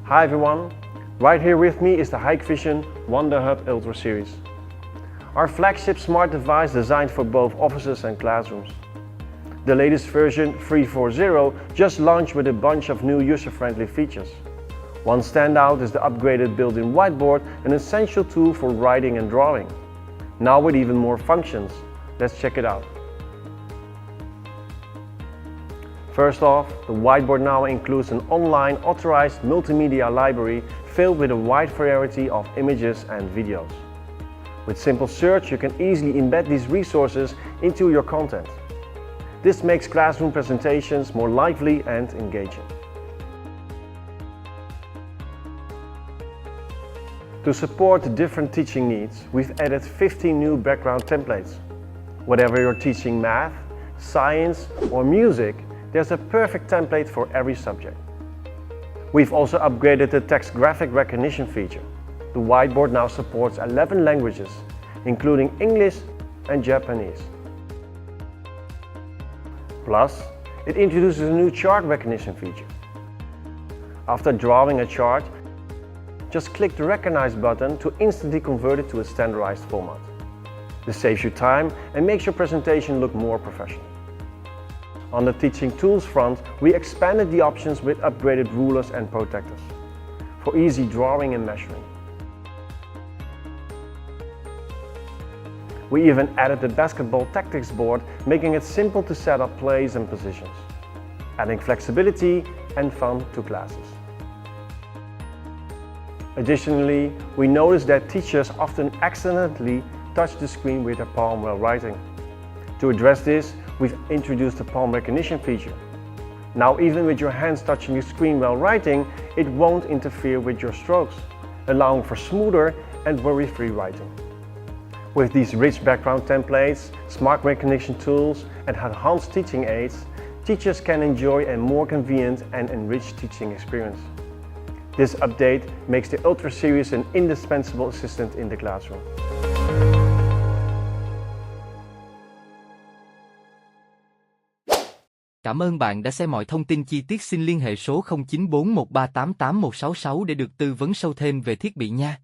Hi everyone, right here with me is the Hikvision Ultra Series. Our flagship smart device designed for both offices and classrooms. The latest version 3.4.0 just launched with a bunch of new user-friendly features. One standout is the upgraded built-in whiteboard, an essential tool for writing and drawing. Now with even more functions. Let's check it out. First off, the whiteboard now includes an online authorized multimedia library filled with a wide variety of images and videos. With simple search, you can easily embed these resources into your content. This makes classroom presentations more lively and engaging. To support different teaching needs, we've added 15 new background templates. Whatever you're teaching math, science or music, there's a perfect template for every subject. We've also upgraded the text graphic recognition feature. The whiteboard now supports 11 languages, including English and Japanese. Plus, it introduces a new chart recognition feature. After drawing a chart, just click the Recognize button to instantly convert it to a standardized format. This saves you time and makes your presentation look more professional. On the teaching tools front, we expanded the options with upgraded rulers and protectors for easy drawing and measuring. We even added the basketball tactics board, making it simple to set up plays and positions, adding flexibility and fun to classes. Additionally, we noticed that teachers often accidentally touch the screen with their palm while writing. To address this, we've introduced the palm recognition feature. Now, even with your hands touching the screen while writing, it won't interfere with your strokes, allowing for smoother and worry-free writing. With these rich background templates, smart recognition tools and enhanced teaching aids, teachers can enjoy a more convenient and enriched teaching experience. This update makes the Ultra Series an indispensable assistant in the classroom. Cảm ơn bạn đã xem. Mọi thông tin chi tiết xin liên hệ số 0941388166 để được tư vấn sâu thêm về thiết bị nha.